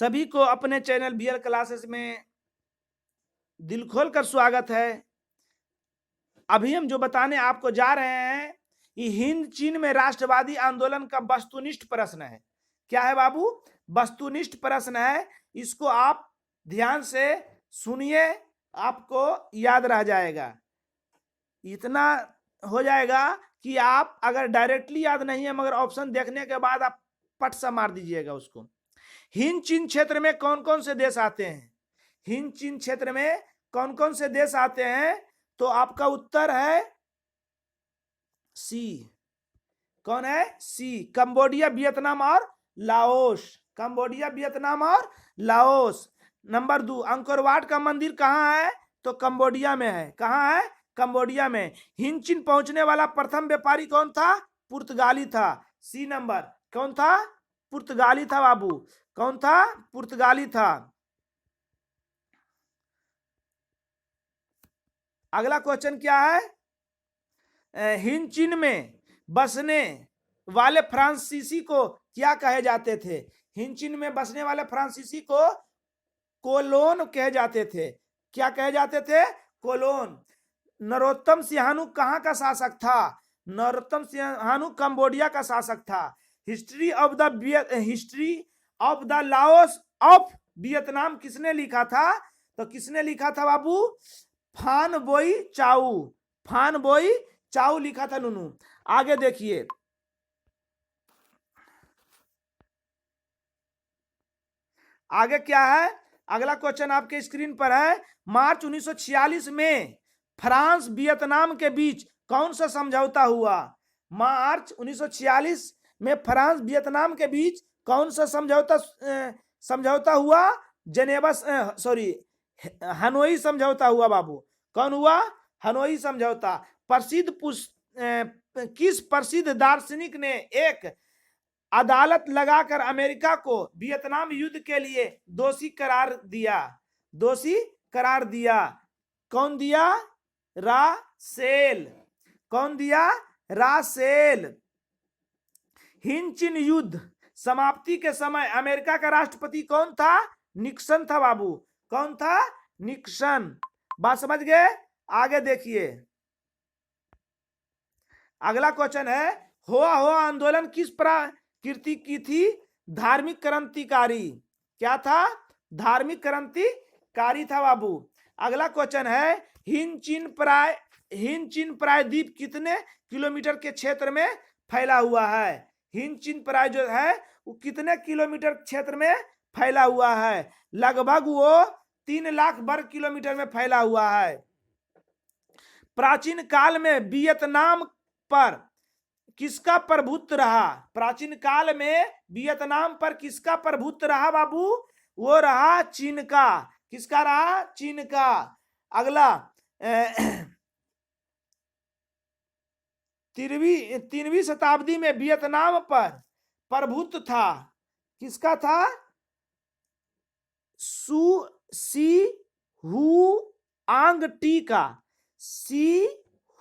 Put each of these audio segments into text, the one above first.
सभी को अपने चैनल बीएल क्लासेस में दिल खोल कर स्वागत है। अभी हम जो बताने आपको जा रहे हैं ये हिंद चीन में राष्ट्रवादी आंदोलन का वस्तुनिष्ठ प्रश्न है। क्या है बाबू? वस्तुनिष्ठ प्रश्न है। इसको आप ध्यान से सुनिए, आपको याद रह जाएगा। इतना हो जाएगा कि आप अगर डायरेक्टली याद नहीं है मगर ऑप्शन देखने के बाद आप पट सा मार दीजिएगा उसको। हिंद चीन क्षेत्र में कौन कौन से देश आते हैं? हिंद चीन क्षेत्र में कौन कौन से देश आते हैं? तो आपका उत्तर है सी। कौन है? सी। कंबोडिया, वियतनाम और लाओस। कंबोडिया, वियतनाम और लाओस। नंबर 2, अंकोर वाट का मंदिर कहाँ है? तो कंबोडिया में है। कहाँ है? कंबोडिया में। हिंद चीन पहुंचने वाला प्रथम व्यापारी कौन था? पुर्तगाली था। C number. कौन था? पुर्तगाली था बाबू। कौन था? पुर्तगाली था। अगला क्वेश्चन क्या है? हिंद चीन में बसने वाले फ्रांसीसी को क्या कहे जाते थे? हिंद चीन में बसने वाले फ्रांसीसी को कोलोन कहे जाते थे। क्या कहे जाते थे? कोलोन। नरोत्तम सिंहाणु कहाँ का शासक था? नरोत्तम सिंहाणु कंबोडिया का शासक था। History of the Laos of Vietnam किसने लिखा था? तो किसने लिखा था बाबू? फान बोई चाऊ। फान बोई चाऊ लिखा था नुनू। आगे देखिए, आगे क्या है? अगला क्वेश्चन आपके स्क्रीन पर है। मार्च 1946 में फ्रांस वियतनाम के बीच कौन सा समझौता हुआ? मार्च 1946 में फ्रांस वियतनाम के बीच कौन सा समझौता हुआ? जेनेवा हनोई समझौता हुआ बाबू। कौन हुआ? हनोई समझौता। किस प्रसिद्ध दार्शनिक ने एक अदालत लगाकर अमेरिका को वियतनाम युद्ध के लिए दोषी करार दिया? दोषी करार दिया। कौन दिया? रासेल। कौन दिया? रासेल। हिंद चीन युद्ध समाप्ति के समय अमेरिका का राष्ट्रपति कौन था? निक्सन था बाबू। कौन था? निक्सन। बात समझ गए? आगे देखिए, अगला क्वेश्चन है। होआ आंदोलन किस प्रकृति की थी? धार्मिक क्रांतिकारी। क्या था? धार्मिक क्रांतिकारी था बाबू। अगला क्वेश्चन है। हिंद चीन प्रायद्वीप कितने किलोमीटर के क्षेत्र में फैला हुआ है? हिंद चीन प्राय जो है वो कितने किलोमीटर क्षेत्र में फैला हुआ है? लगभग वो 3 लाख वर्ग किलोमीटर में फैला हुआ है। प्राचीन काल में वियतनाम पर किसका प्रभुत्व रहा? प्राचीन काल में वियतनाम पर किसका प्रभुत्व रहा बाबू? वो रहा चीन का। किसका रहा? चीन का। अगला 3वीं शताब्दी में वियतनाम पर प्रभुत्व था किसका था? सी हुआंग टी का। सी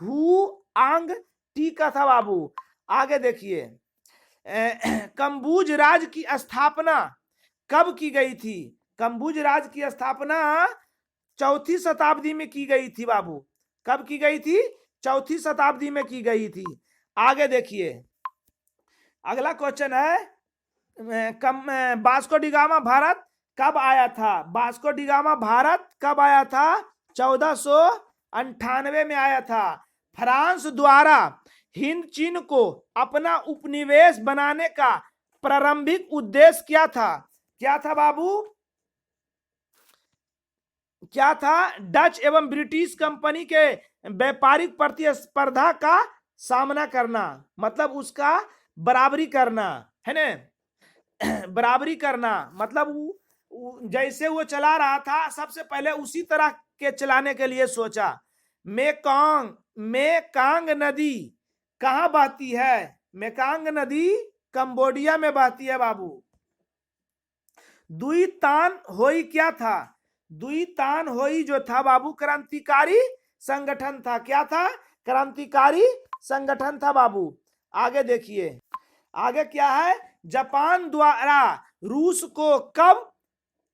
हुआंग टी का था बाबू। आगे देखिए, कंबुज राज की स्थापना कब की गई थी? कंबुज राज की स्थापना 4वीं शताब्दी में की गई थी बाबू। कब की गई थी? 4वीं शताब्दी में की गई थी। आगे देखिए, अगला क्वेश्चन है। वास्को डी गामा भारत कब आया था? वास्को डी गामा भारत कब आया था? 1498 में आया था। फ्रांस द्वारा हिंद चीन को अपना उपनिवेश बनाने का प्रारंभिक उद्देश्य क्या था? क्या था बाबू? क्या था? डच एवं ब्रिटिश कंपनी के व्यापारिक प्रतिस्पर्धा का सामना करना, मतलब उसका बराबरी करना है ना। बराबरी करना मतलब जैसे वो चला रहा था सबसे पहले उसी तरह के चलाने के लिए सोचा। मेकांग नदी कहाँ बहती है? मेकांग नदी कंबोडिया में बहती है बाबू। दुई तान होई क्या था? दुई तान होई जो था बाबू क्रांतिकारी संगठन था। क्या था? क्रांतिकारी संगठन था बाबू। आगे देखिए, आगे क्या है? जापान द्वारा रूस को कब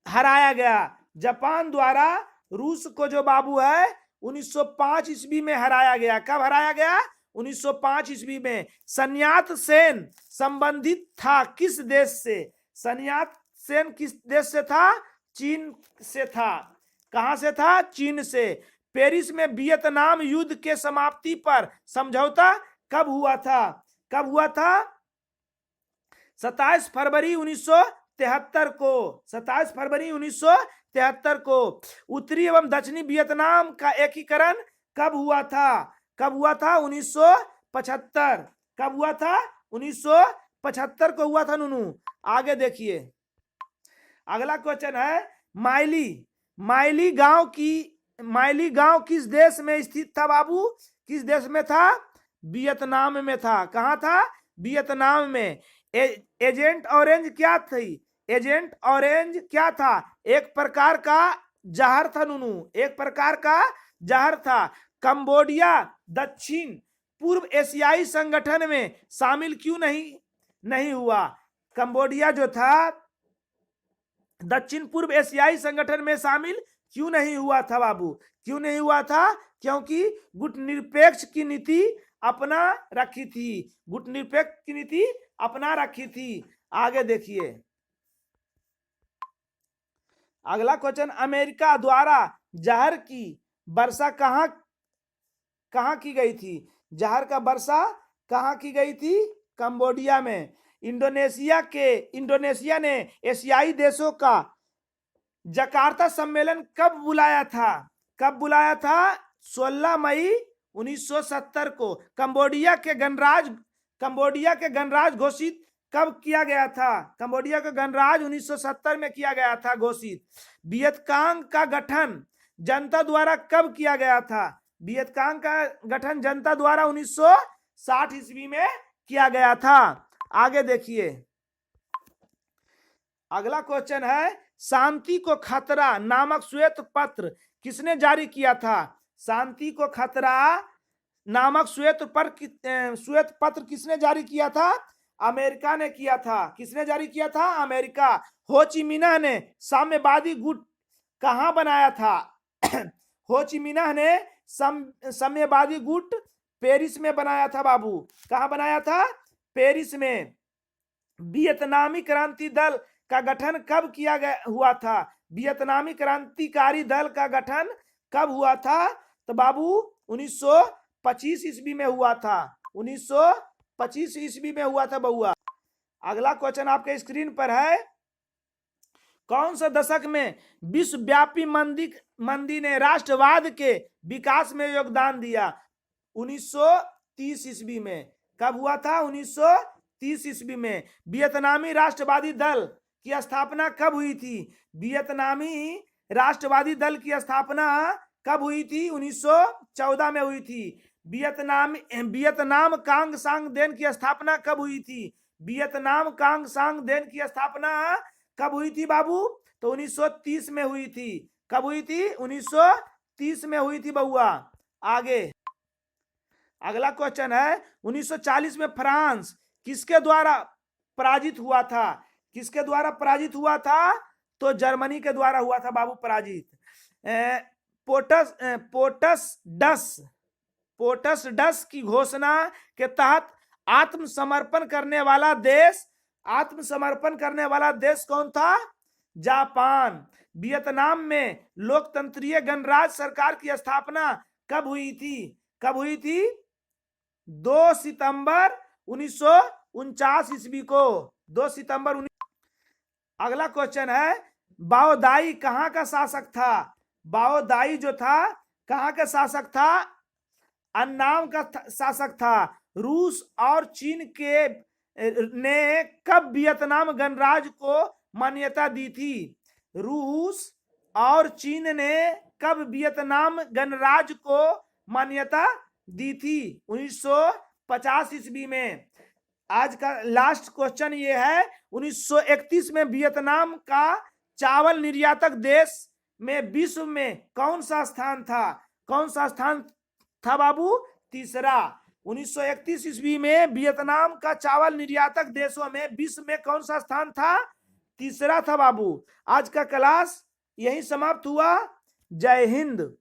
हराया गया। जापान द्वारा रूस को जो बाबू है 1905 ईस्वी में हराया गया। कब हराया गया? 1905 ईस्वी में। सन्यात सेन संबंधित था किस देश से? सन्यात सेन किस देश से था? चीन से था। कहां से था? चीन से। पेरिस में वियतनाम युद्ध के समाप्ति पर समझौता कब हुआ था? कब हुआ था? 27 फरवरी 1973 को। 27 फरवरी 1973 को। उत्तरी एवं दक्षिणी वियतनाम का एकीकरण कब हुआ था? कब हुआ था? 1975। कब हुआ था? 1975 को हुआ था नूनू। आगे देखिए, अगला क्वेश्चन है माइली। माइली गांव किस देश में स्थित था बाबू? किस देश में था? वियतनाम में था। कहां था? वियतनाम में। एजेंट ऑरेंज क्या थी? एजेंट ऑरेंज क्या था? एक प्रकार का जहर था नूनू, एक प्रकार का जहर था। कंबोडिया दक्षिण पूर्व एशियाई संगठन में शामिल क्यों नहीं हुआ? कंबोडिया जो था दक्षिण पूर्व एशियाई संगठन में शामिल क्यों नहीं हुआ था बाबू? क्यों नहीं हुआ था? क्योंकि गुटनिरपेक्ष की नीति अपना रखी थी। गुटनिरपेक्ष की नीति अपना रखी थी। आगे देखिए, अगला क्वेश्चन, अमेरिका द्वारा जहर की वर्षा कहां की गई थी? जहर का वर्षा कहां की गई थी? कंबोडिया में। इंडोनेशिया ने एशियाई देशों का जकार्ता सम्मेलन कब बुलाया था? कब बुलाया था? 16 मई 1970 को। कंबोडिया के गणराज घोषित कब किया गया था? कंबोडिया का गणराज 1970 में किया गया था घोषित। वियतकांग का गठन जनता द्वारा कब किया गया था? वियतकांग का गठन जनता द्वारा 1960 ईस्वी में किया गया था। आगे देखिए, अगला क्वेश्चन है शांति को खतरा नामक श्वेत पत्र किसने जारी किया था? शांति को खतरा नामक श्वेत पत्र किसने जारी किया था? अमेरिका ने किया था। किसने जारी किया था? अमेरिका। हो ची मिन्ह ने साम्यवादी गुट कहां बनाया था? हो ची मिन्ह ने साम्यवादी गुट पेरिस में बनाया था बाबू। कहां बनाया था? पेरिस में। वियतनामी क्रांति दल का गठन कब हुआ था? वियतनामी क्रांतिकारी दल का गठन कब हुआ था? तो बाबू 1925 ईस्वी में हुआ था। 1925 ईस्वी में हुआ था बउआ। अगला क्वेश्चन आपके स्क्रीन पर है, कौन सा दशक में विश्वव्यापी मंदी ने राष्ट्रवाद के विकास में योगदान दिया? 1930 ईस्वी में। कब हुआ था? 1930 ईस्वी में। वियतनामी राष्ट्रवादी दल की स्थापना कब हुई थी? वियतनामी राष्ट्रवादी दल की स्थापना कब हुई थी? 1914 में हुई थी। वियतनाम कांग सांग देन की स्थापना कब हुई थी? वियतनाम कांग सांग देन की स्थापना कब हुई थी बाबू? तो 1930 में हुई थी। कब हुई थी? 1930 में हुई थी बउआ। आगे अगला क्वेश्चन है, 1940 में फ्रांस किसके द्वारा पराजित हुआ था? किसके द्वारा पराजित हुआ था? तो जर्मनी के द्वारा हुआ था बाबू पराजित। पोटस डस की घोषणा के तहत आत्मसमर्पण करने वाला देश कौन था? जापान। वियतनाम में लोकतंत्रीय गणराज्य सरकार की स्थापना कब हुई थी? कब हुई थी? 2 सितंबर 1949 ईस्वी को। 2 सितंबर। अगला क्वेश्चन है, बाओ दाई कहां का शासक था? बाओ दाई जो था कहां का शासक था? अन्नाम का शासक था। रूस और चीन ने कब वियतनाम गणराज्य को मान्यता दी थी? रूस और चीन ने कब वियतनाम गणराज्य को मान्यता दी थी? 1950 ईस्वी में। आज का लास्ट क्वेश्चन ये है, 1931 में वियतनाम का चावल निर्यातक देश में विश्व में कौन सा स्थान था? कौन सा स्थान था बाबू? तीसरा। 1931 ईस्वी में वियतनाम का चावल निर्यातक देशों में विश्व में कौन सा स्थान था? तीसरा था बाबू। आज का क्लास यही समाप्त हुआ। जय हिंद।